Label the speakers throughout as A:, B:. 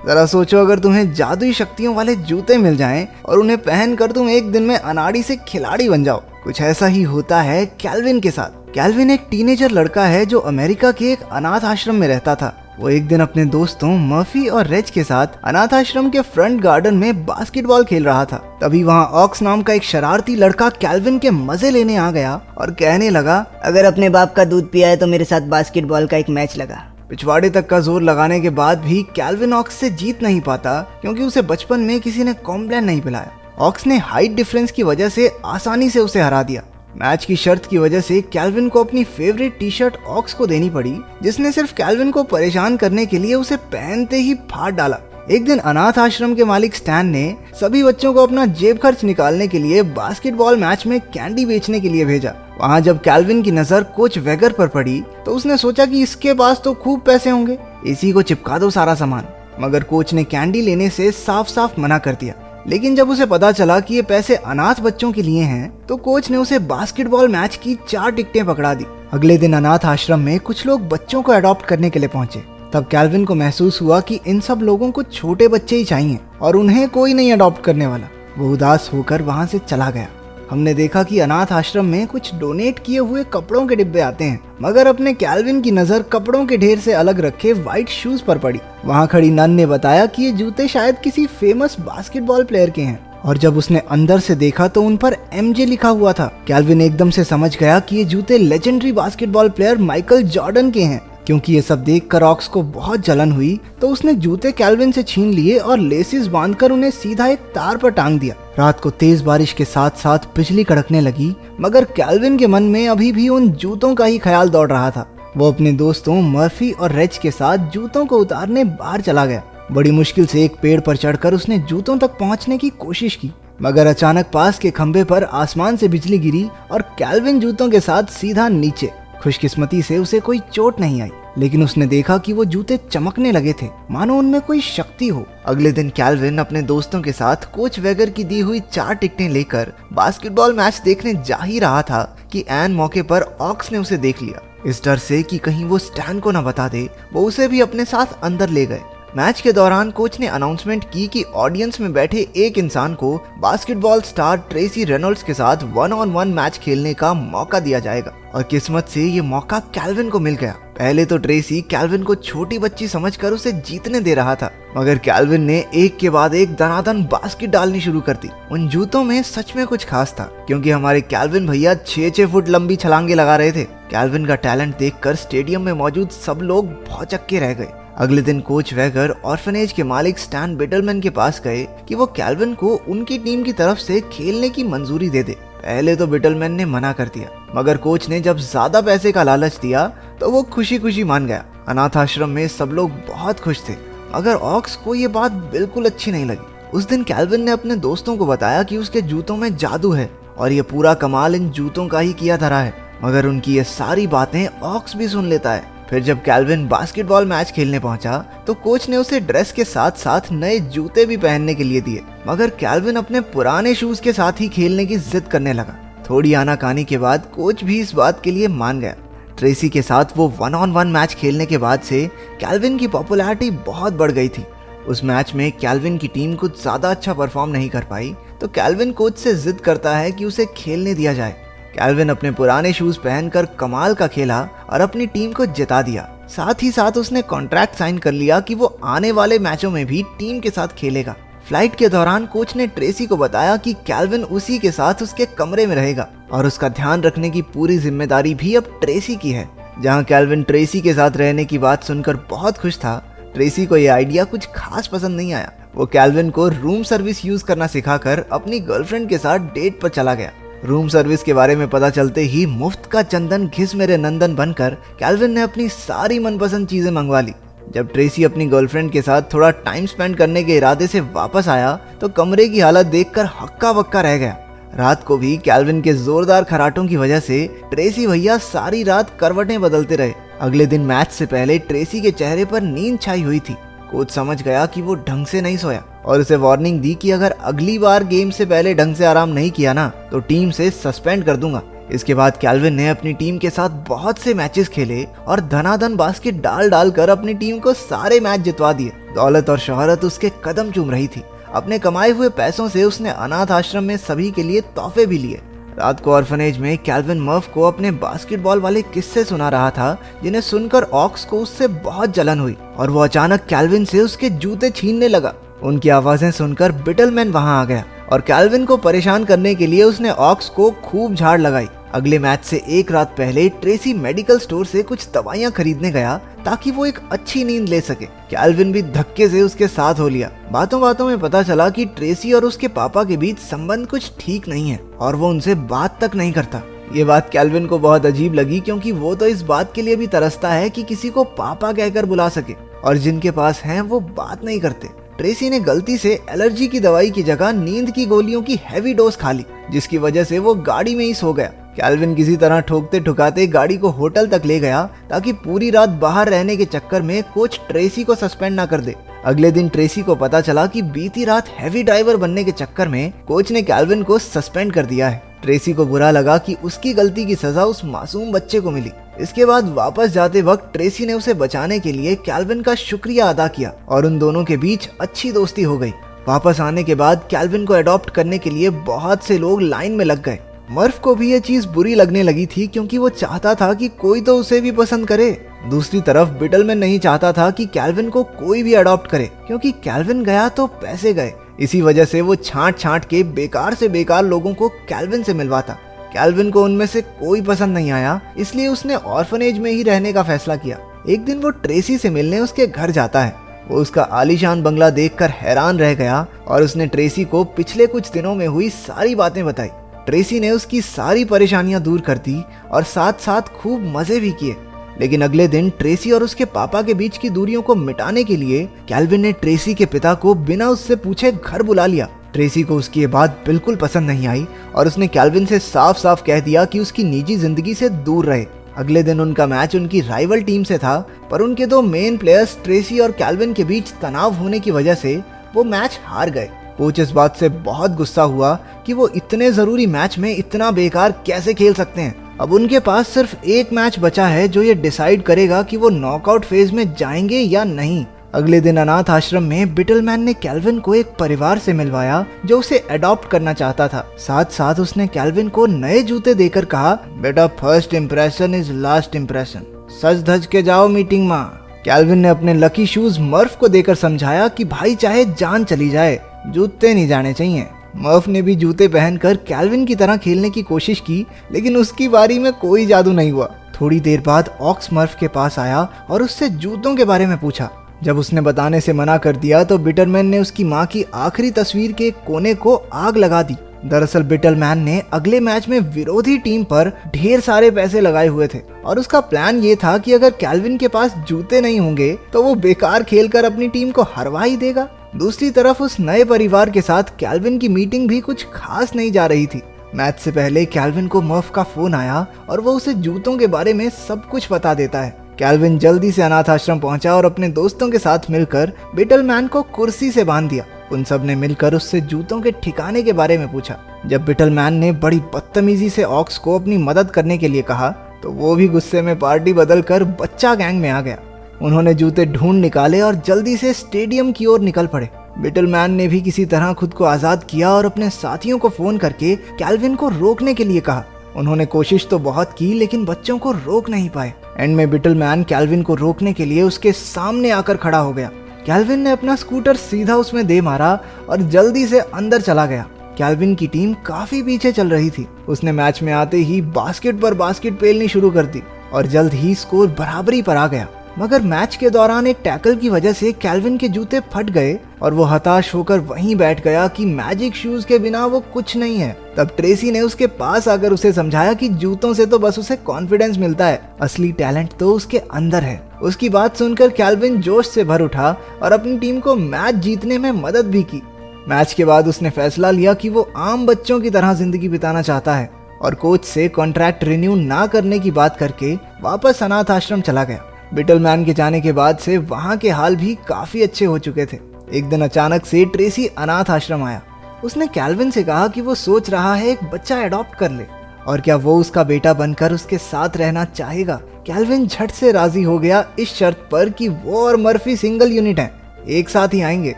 A: जरा सोचो, अगर तुम्हें जादुई शक्तियों वाले जूते मिल जाएं और उन्हें पहनकर तुम एक दिन में अनाड़ी से खिलाड़ी बन जाओ। कुछ ऐसा ही होता है कैल्विन के साथ। कैल्विन एक टीनेजर लड़का है जो अमेरिका के एक अनाथ आश्रम में रहता था। वो एक दिन अपने दोस्तों मर्फी और रेज के साथ अनाथ आश्रम के फ्रंट गार्डन में बास्केटबॉल खेल रहा था। तभी वहाँ ऑक्स नाम का एक शरारती लड़का कैल्विन के मजे लेने आ गया और कहने लगा,
B: अगर अपने बाप का दूध पिया है तो मेरे साथ बास्केटबॉल का एक मैच लगा।
A: पिछवाड़े तक का जोर लगाने के बाद भी कैल्विन ऑक्स से जीत नहीं पाता, क्योंकि उसे बचपन में किसी ने कॉम्प्लान नहीं पिलाया। ऑक्स ने हाइट डिफरेंस की वजह से आसानी से उसे हरा दिया। मैच की शर्त की वजह से कैल्विन को अपनी फेवरेट टी शर्ट ऑक्स को देनी पड़ी, जिसने सिर्फ कैल्विन को परेशान करने के लिए उसे पहनते ही फाड़ डाला। एक दिन अनाथ आश्रम के मालिक स्टैन ने सभी बच्चों को अपना जेब खर्च निकालने के लिए बास्केटबॉल मैच में कैंडी बेचने के लिए भेजा। वहाँ जब कैल्विन की नजर कोच वेगर पर पड़ी तो उसने सोचा कि इसके पास तो खूब पैसे होंगे, इसी को चिपका दो सारा सामान। मगर कोच ने कैंडी लेने से साफ साफ मना कर दिया। लेकिन जब उसे पता चला कि ये पैसे अनाथ बच्चों के लिए हैं, तो कोच ने उसे बास्केटबॉल मैच की 4 टिकटें पकड़ा दी। अगले दिन अनाथ आश्रम में कुछ लोग बच्चों को अडॉप्ट करने के लिए पहुंचे। तब कैल्विन को महसूस हुआ कि इन सब लोगों को छोटे बच्चे ही चाहिए और उन्हें कोई नहीं अडॉप्ट करने वाला। वो उदास होकर वहां से चला गया। हमने देखा कि अनाथ आश्रम में कुछ डोनेट किए हुए कपड़ों के डिब्बे आते हैं, मगर अपने कैल्विन की नजर कपड़ों के ढेर से अलग रखे व्हाइट शूज पर पड़ी। वहां खड़ी नन ने बताया कि ये जूते शायद किसी फेमस बास्केटबॉल प्लेयर के हैं, और जब उसने अंदर से देखा तो उन पर एमजे लिखा हुआ था। कैल्विन एकदम से समझ गया कि ये जूते legendary basketball player Michael Jordan के हैं। क्योंकि ये सब देखकर ऑक्स को बहुत जलन हुई, तो उसने जूते कैल्विन से छीन लिए और लेसिस बांधकर उन्हें सीधा एक तार पर टांग दिया। रात को तेज बारिश के साथ साथ बिजली कड़कने लगी, मगर कैल्विन के मन में अभी भी उन जूतों का ही ख्याल दौड़ रहा था। वो अपने दोस्तों मर्फी और रेज के साथ जूतों को उतारने बाहर चला गया। बड़ी मुश्किल से एक पेड़ पर चढ़कर उसने जूतों तक पहुंचने की कोशिश की, मगर अचानक पास के खंभे पर आसमान से बिजली गिरी और कैल्विन जूतों के साथ सीधा नीचे। खुशकिस्मती से उसे कोई चोट नहीं आई, लेकिन उसने देखा कि वो जूते चमकने लगे थे, मानो उनमें कोई शक्ति हो। अगले दिन कैल्विन अपने दोस्तों के साथ कोच वेगर की दी हुई 4 टिकटें लेकर बास्केटबॉल मैच देखने जा ही रहा था कि ऐन मौके पर ऑक्स ने उसे देख लिया। इस डर से कि कहीं वो स्टैन को न बता दे, वो उसे भी अपने साथ अंदर ले गए। मैच के दौरान कोच ने अनाउंसमेंट की कि ऑडियंस में बैठे एक इंसान को बास्केटबॉल स्टार ट्रेसी रेनॉल्ड्स के साथ 1-on-1 मैच खेलने का मौका दिया जाएगा, और किस्मत से ये मौका कैल्विन को मिल गया। पहले तो ट्रेसी कैल्विन को छोटी बच्ची समझकर उसे जीतने दे रहा था, मगर कैल्विन ने एक के बाद एक दनादन बास्केट डालनी शुरू कर दी। उन जूतों में सच में कुछ खास था, क्योंकि हमारे कैल्विन भैया 6-6 फुट लंबी छलांगे लगा रहे थे। कैल्विन का टैलेंट देखकर स्टेडियम में मौजूद सब लोग भौचक्के रह गए। अगले दिन कोच वेगर ऑर्फनेज के मालिक स्टैन बिटलमैन के पास गए कि वो कैल्विन को उनकी टीम की तरफ से खेलने की मंजूरी दे दे। पहले तो बिटलमैन ने मना कर दिया, मगर कोच ने जब ज्यादा पैसे का लालच दिया तो वो खुशी खुशी मान गया। अनाथ आश्रम में सब लोग बहुत खुश थे, मगर ऑक्स को ये बात बिल्कुल अच्छी नहीं लगी। उस दिन कैल्विन ने अपने दोस्तों को बताया कि उसके जूतों में जादू है और ये पूरा कमाल इन जूतों का ही किया धरा है, मगर उनकी ये सारी बातें ऑक्स भी सुन लेता है। फिर जब कैल्विन बास्केटबॉल मैच खेलने पहुंचा तो कोच ने उसे ड्रेस के साथ साथ नए जूते भी पहनने के लिए दिए, मगर कैल्विन अपने पुराने शूज के साथ ही खेलने की जिद करने लगा। थोड़ी आनाकानी के बाद कोच भी इस बात के लिए मान गया। ट्रेसी के साथ वो 1-on-1 मैच खेलने के बाद से कैल्विन की पॉपुलैरिटी बहुत बढ़ गई थी। उस मैच में कैल्विन की टीम कुछ ज्यादा अच्छा परफॉर्म नहीं कर पाई, तो कैल्विन कोच से जिद करता है कि उसे खेलने दिया जाए। कैल्विन अपने पुराने शूज पहनकर कमाल का खेला और अपनी टीम को जिता दिया। साथ ही साथ उसने कॉन्ट्रैक्ट साइन कर लिया कि वो आने वाले मैचों में भी टीम के साथ खेलेगा। फ्लाइट के दौरान कोच ने ट्रेसी को बताया कि कैल्विन उसी के साथ उसके कमरे में रहेगा और उसका ध्यान रखने की पूरी जिम्मेदारी भी अब ट्रेसी की है। जहां कैल्विन ट्रेसी के साथ रहने की बात सुनकर बहुत खुश था, ट्रेसी को यह आइडिया कुछ खास पसंद नहीं आया। वो कैल्विन को रूम सर्विस यूज करना सिखाकर अपनी गर्लफ्रेंड के साथ डेट पर चला गया। रूम सर्विस के बारे में पता चलते ही मुफ्त का चंदन घिस मेरे नंदन बनकर कैल्विन ने अपनी सारी मनपसंद चीजें मंगवा ली। जब ट्रेसी अपनी गर्लफ्रेंड के साथ थोड़ा टाइम स्पेंड करने के इरादे से वापस आया तो कमरे की हालत देखकर हक्का बक्का रह गया। रात को भी कैल्विन के जोरदार खराटों की वजह से ट्रेसी भैया सारी रात करवटें बदलते रहे। अगले दिन मैच से पहले ट्रेसी के चेहरे पर नींद छाई हुई थी। कोच समझ गया कि वो ढंग से नहीं सोया और उसे वार्निंग दी कि अगर अगली बार गेम से पहले ढंग से आराम नहीं किया ना तो टीम से सस्पेंड कर दूंगा। इसके बाद कैल्विन ने अपनी टीम के साथ बहुत से मैचेस खेले और धनाधन बास्केट डाल डाल कर अपनी टीम को सारे मैच जितवा दिए। दौलत और शोहरत उसके कदम चूम रही थी। अपने कमाए हुए पैसों से उसने अनाथ आश्रम में सभी के लिए तोहफे भी लिए। रात को ऑर्फनेज में कैल्विन मर्फ को अपने बास्केटबॉल वाले किस्से सुना रहा था, जिन्हें सुनकर ऑक्स को उससे बहुत जलन हुई और वो अचानक कैल्विन से उसके जूते छीनने लगा। उनकी आवाजें सुनकर बिटलमैन वहां आ गया और कैल्विन को परेशान करने के लिए उसने ऑक्स को खूब झाड़ लगाई। अगले मैच से एक रात पहले ट्रेसी मेडिकल स्टोर से कुछ दवाइयां खरीदने गया ताकि वो एक अच्छी नींद ले सके। कैल्विन भी धक्के से उसके साथ हो लिया। बातों बातों में पता चला कि ट्रेसी और उसके पापा के बीच संबंध कुछ ठीक नहीं है और वो उनसे बात तक नहीं करता। ये बात कैल्विन को बहुत अजीब लगी, क्योंकि वो तो इस बात के लिए भी तरसता है कि किसी को पापा कहकर बुला सके, और जिनके पास हैं वो बात नहीं करते। ट्रेसी ने गलती से एलर्जी की दवाई की जगह नींद की गोलियों की हैवी डोज खा ली, जिसकी वजह से वो गाड़ी में ही सो गया। कैल्विन किसी तरह ठोकते ठुकाते गाड़ी को होटल तक ले गया ताकि पूरी रात बाहर रहने के चक्कर में कोच ट्रेसी को सस्पेंड ना कर दे। अगले दिन ट्रेसी को पता चला कि बीती रात हैवी ड्राइवर बनने के चक्कर में कोच ने कैल्विन को सस्पेंड कर दिया है। ट्रेसी को बुरा लगा कि उसकी गलती की सजा उस मासूम बच्चे को मिली। इसके बाद वापस जाते वक्त ट्रेसी ने उसे बचाने के लिए कैल्विन का शुक्रिया अदा किया और उन दोनों के बीच अच्छी दोस्ती हो गई। वापस आने के बाद कैल्विन को अडॉप्ट करने के लिए बहुत से लोग लाइन में लग गए। मर्फ को भी ये चीज बुरी लगने लगी थी, क्योंकि वो चाहता था कि कोई तो उसे भी पसंद करे। दूसरी तरफ बिटलमैन नहीं चाहता था कि कैल्विन को कोई भी अडॉप्ट करे, क्योंकि कैल्विन गया तो पैसे गए। इसी वजह से वो छांट छांट के बेकार से बेकार लोगों को कैल्विन से मिलवाता। कैल्विन को उनमें से कोई पसंद नहीं आया, इसलिए उसने ऑर्फनेज में ही रहने का फैसला किया। एक दिन वो ट्रेसी से मिलने उसके घर जाता है। वो उसका आलीशान बंगला देखकर हैरान रह गया और उसने ट्रेसी को पिछले कुछ दिनों में हुई सारी बातें बताई। ट्रेसी ने उसकी सारी परेशानियां दूर कर दी और साथ साथ खूब मजे भी किए। लेकिन अगले दिन ट्रेसी और उसके पापा के बीच की दूरियों को मिटाने के लिए कैल्विन ने ट्रेसी के पिता को बिना उससे पूछे घर बुला लिया। ट्रेसी को उसकी ये बात बिल्कुल पसंद नहीं आई और उसने कैल्विन से साफ साफ कह दिया कि उसकी निजी जिंदगी से दूर रहे। अगले दिन उनका मैच उनकी राइवल टीम से था, पर उनके दो मेन प्लेयर्स ट्रेसी और कैल्विन के बीच तनाव होने की वजह से वो मैच हार गए। कोच इस बात से बहुत गुस्सा हुआ कि वो इतने जरूरी मैच में इतना बेकार कैसे खेल सकते हैं। अब उनके पास सिर्फ एक मैच बचा है जो ये डिसाइड करेगा कि वो नॉकआउट फेज में जाएंगे या नहीं। अगले दिन अनाथ आश्रम में बिटलमैन ने कैल्विन को एक परिवार से मिलवाया जो उसे अडॉप्ट करना चाहता था। साथ साथ उसने कैल्विन को नए जूते देकर कहा, बेटा first impression is last impression, सज धज के जाओ मीटिंग में। कैल्विन ने अपने लकी शूज मर्फ को देकर समझाया कि भाई चाहे जान चली जाए, जूते नहीं जाने चाहिए। मर्फ ने भी जूते पहनकर कैल्विन की तरह खेलने की कोशिश की, लेकिन उसकी बारी में कोई जादू नहीं हुआ। थोड़ी देर बाद ऑक्स मर्फ के पास आया और उससे जूतों के बारे में पूछा। जब उसने बताने से मना कर दिया तो बिटलमैन ने उसकी माँ की आखिरी तस्वीर के कोने को आग लगा दी। दरअसल बिटलमैन ने अगले मैच में विरोधी टीम पर ढेर सारे पैसे लगाए हुए थे और उसका प्लान ये था कि अगर कैल्विन के पास जूते नहीं होंगे तो वो बेकार खेलकर अपनी टीम को हरवा ही देगा। दूसरी तरफ उस नए परिवार के साथ कैल्विन की मीटिंग भी कुछ खास नहीं जा रही थी। मैच से पहले कैल्विन को मर्फ का फोन आया और वो उसे जूतों के बारे में सब कुछ बता देता है। कैल्विन जल्दी से अनाथ आश्रम पहुंचा और अपने दोस्तों के साथ मिलकर बिटलमैन को कुर्सी से बांध दिया। उन सब ने मिलकर उससे जूतों के ठिकाने के बारे में पूछा। जब बिटलमैन ने बड़ी बदतमीजी से ऑक्स को अपनी मदद करने के लिए कहा तो वो भी गुस्से में पार्टी बदल कर बच्चा गैंग में आ गया। उन्होंने जूते ढूंढ निकाले और जल्दी से स्टेडियम की ओर निकल पड़े। बिटलमैन ने भी किसी तरह खुद को आजाद किया और अपने साथियों को फोन करके कैल्विन को रोकने के लिए कहा। उन्होंने कोशिश तो बहुत की, लेकिन बच्चों को रोक नहीं पाए। एंड में बिटलमैन कैल्विन को रोकने के लिए उसके सामने आकर खड़ा हो गया। कैल्विन ने अपना स्कूटर सीधा उसमें दे मारा और जल्दी से अंदर चला गया। कैल्विन की टीम काफी पीछे चल रही थी। उसने मैच में आते ही बास्केट पर बास्केट पेलनी शुरू कर दी और जल्द ही स्कोर बराबरी पर आ गया। मगर मैच के दौरान एक टैकल की वजह से कैल्विन के जूते फट गए और वो हताश होकर वहीं बैठ गया कि मैजिक शूज के बिना वो कुछ नहीं है। तब ट्रेसी ने उसके पास आकर उसे समझाया कि जूतों से तो बस उसे कॉन्फिडेंस मिलता है, असली टैलेंट तो उसके अंदर है। उसकी बात सुनकर कैल्विन जोश से भर उठा और अपनी टीम को मैच जीतने में मदद भी की। मैच के बाद उसने फैसला लिया कि वो आम बच्चों की तरह जिंदगी बिताना चाहता है और कोच से कॉन्ट्रैक्ट रिन्यू ना करने की बात करके वापस अनाथ आश्रम चला गया। बिटलमैन के जाने के बाद से वहां के हाल भी काफी अच्छे हो चुके थे। एक दिन अचानक से ट्रेसी अनाथ आश्रम आया। उसने कैल्विन से कहा कि वो सोच रहा है एक बच्चा अडॉप्ट कर ले। और क्या वो उसका बेटा बनकर उसके साथ रहना चाहेगा? कैल्विन झट से राजी हो गया इस शर्त पर कि वो और मर्फी सिंगल यूनिट हैं, एक साथ ही आएंगे।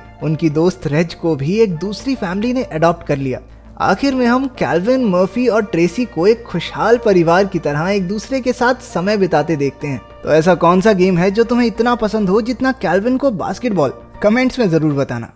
A: उनकी दोस्त रेज को भी एक दूसरी फैमिली ने अडॉप्ट कर लिया। आखिर में हम कैल्विन, मर्फी और ट्रेसी को एक खुशहाल परिवार की तरह एक दूसरे के साथ समय बिताते देखते हैं। तो ऐसा कौन सा गेम है जो तुम्हें इतना पसंद हो जितना कैल्विन को बास्केटबॉल? कमेंट्स में जरूर बताना।